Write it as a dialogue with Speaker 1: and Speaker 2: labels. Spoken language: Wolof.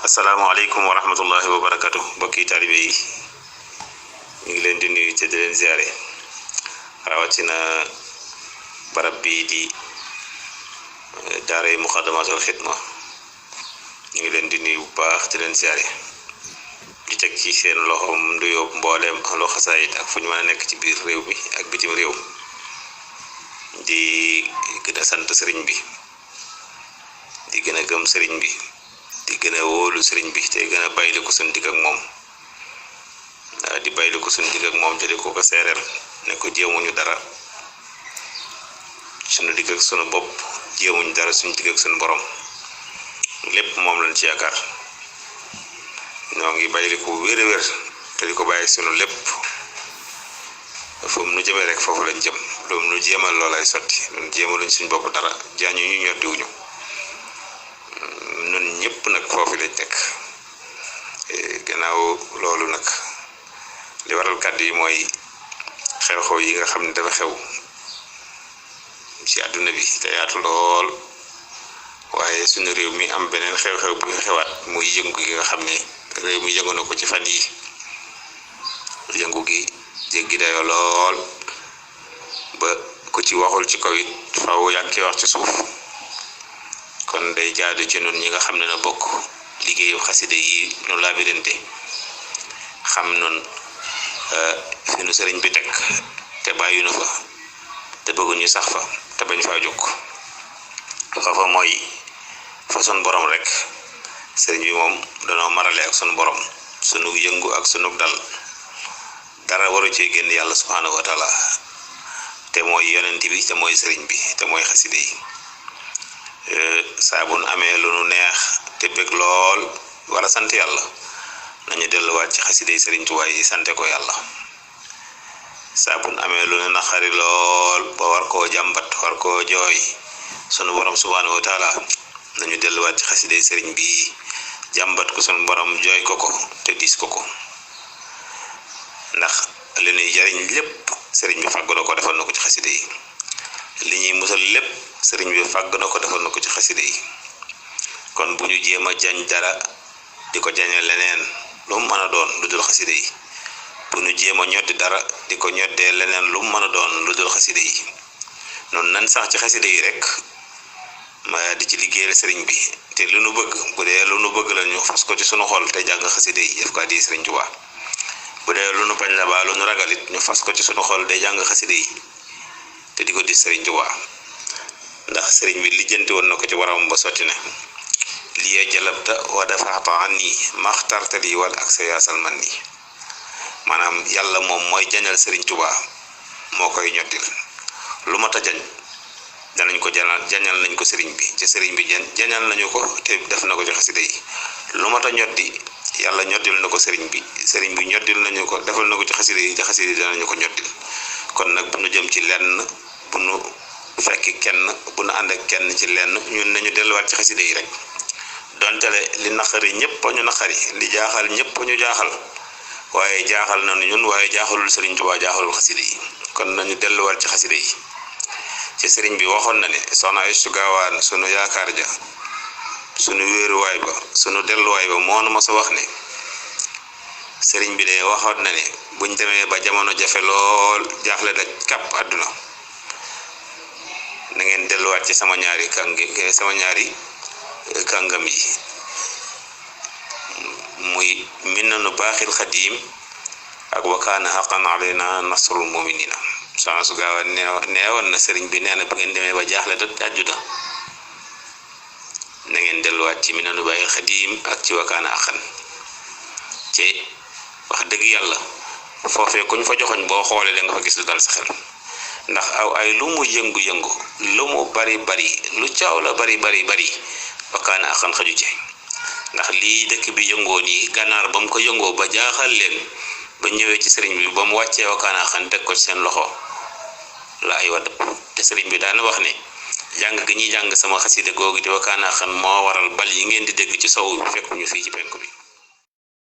Speaker 1: asalaamaaleykum wa rahmatullahi wa barakatu mbokki taalibe yi ñu ngi leen di nuyu te di leen ziare rawatina barab bii di daaray Muxaddamatul Xidma ñu ngi leen di nuyu bu baax di leen ziare di teg ci seen loxo nuyoo mbooleem ahlu xasaayid ak fu ñu mën a nekk ci biir réew mi ak bitim réew di gën a sant sëriñ bi di gën a gëm sëriñ bi di gën a wóolu sëriñ bi te gën a bayli ko suñu digg ak moom di bayli ko suñu digg ak moom te di ko seereel ne ko jéemuñu dara suñu digg ak suñu bopp jéemuñu dara suñu digg ak suñu borom lépp moom lañ ci yaakaar ñoo ngi bayli ko wér a wér te di ko bàyyi suñu lépp fu mu nu jëmee rek foofu lañ jëm lu mu nu jéemal loolay sotti ñun jéemaluñ suñu bopp dara jaañu ñu ñoddiwuñu ñun ñëpp nag foofu lañ nekk gannaaw loolu nag li waral kàddu yi mooy xew-xew yi nga xam ne dafa xew ci àdduna bi te yaatu lool waaye suñu réew mi am beneen xew-xew bu xewaat muy yëngu gi nga xam ne réew mi yëngu na ko ci fan yi yëngu gi jéggi dayoo lool ba ku ci waxul ci kaw it faaw yaa ngi koy wax ci suuf kon day jaadu ci nun ñi nga xam ne na bokk liggéeyu xaside yi nu labirinte xam nun fi nu sëriñ bi teg te bàyyi nu fa te bëgguñu sax fa te bañ faa jóg fa mooy fa sun borom rek sëriñ bi moom danoo marale ak sunu borom sunu yëngu ak sunu dal dara waru cee génn yàlla subhanahu wa taala te mooy yonent bi te mooy sëriñ bi te mooy xaside yi saa bu nu amee lu nu neex te bëgg lool war a sant yàlla nañu delluwaat ci xaside yi Sëriñ Tuubaa yi sante ko yàlla saa bu nu amee lu nu naqari lool ba war koo jàmbat war koo jooy sunu borom subhaanahu wa taala nañu delluwaat ci xaside yi sëriñ bi jàmbat ko sunu borom jooy ko ko te diis ko ko ndax li ñuy jariñ lépp sëriñ bi fàgg na ko defal na ko ci xaside yi li ñuy musal lépp sëriñ bi fàgg na ko defal na ko ci xaside yi kon bu ñu jéem a jañ dara di ko jañe leneen lu mu mën a doon lu dul xaside yi bu ñu jéem a ñoddi dara di ko ñoddee leneen lu mu mën a doon lu dul xaside yi noonu nan sax ci xaside yi rek ma di ci liggéeyal sëriñ bi te lu nu bëgg bu dee lu nu bëgg la ñu fas ko ci sunu xol te jàng xaside yi def ko addi sëriñ Tuubaa bu dee lu nu bañ la baa lu nu ragalit ñu fas ko ci sunu xol te jàng xaside yi te di ko di sëriñ Tuubaa ndax sëriñ bi lijjanti woon na ko ci waram ba sotti ne lii jalabta wa dafaata anni maxtartali wal ak sa yaasal man nii maanaam yàlla moom mooy jañal sëriñ Tuubaa moo koy ñoddil lu mat a jañ danañ ko jañal nañ ko sëriñ bi ci sëriñ bi jañal nañu ko te def na ko ci xasida yi lu mat a ñoddi yàlla ñoddil na ko sëriñ bi ñoddil nañu ko defal na ko ci xasida yi te xasida yi danañu ko ñoddil kon nag bu nu jëm ci lenn bu nu fekki kenn bu nu ànd ak kenn ci lenn ñun nañu delluwaat ci xasida yi rek dontale li naqari ñëpp ñu naqari li jaaxal ñëpp ñu jaaxal waaye jaaxal nañu ñun waaye jaaxalul sëriñ Tuubaa jaaxalul xasida yi kon nañu delluwaat ci xasida yi ci sëriñ bi waxoon na ne soxna Astu Gaawaan sunu yaakaar ja sunu wéeruwaay ba sunu delluwaay ba moo nu ma sa wax ne sëriñ bi de waxoon na ne buñ demee ba jamono jafe lool jaaxle daj kàpp àdduna na ngeen delluwaat ci sama ñaari kàngam yi muy Minanu Baaxil Xadiim ak wa kaana haqqan alaynaa nasrul mu'miniina soxna su gaaw a neewoon na sëriñ bi nee na bu ngeen demee ba jaaxle daj àdduna na ngeen delluwaat ci Minanu Baaxil Xadiim ak ci wa kaana haqqan ci wax dëgg yàlla foofee kuñ fa joxoñ boo xoolee da nga fa gis lu dal sa xel ndax aw ay lu mu yëngu-yëngu lu mu bari lu caaw la bari wakaana axan xaju ci ndax lii dëkk bi yëngoo nii gànnaar ba mu ko yëngoo ba jaaxal leen ba ñëwee ci sëriñ bi ba mu wàccee wakaana axan teg ko ci seen loxo la ay wa dëpp te sëriñ bi daana wax ne jàng gi ñuy jàng sama xasida googu di wakaana axan moo waral bal yi ngeen di dégg ci sow bi fekk ñu fii ci penku bi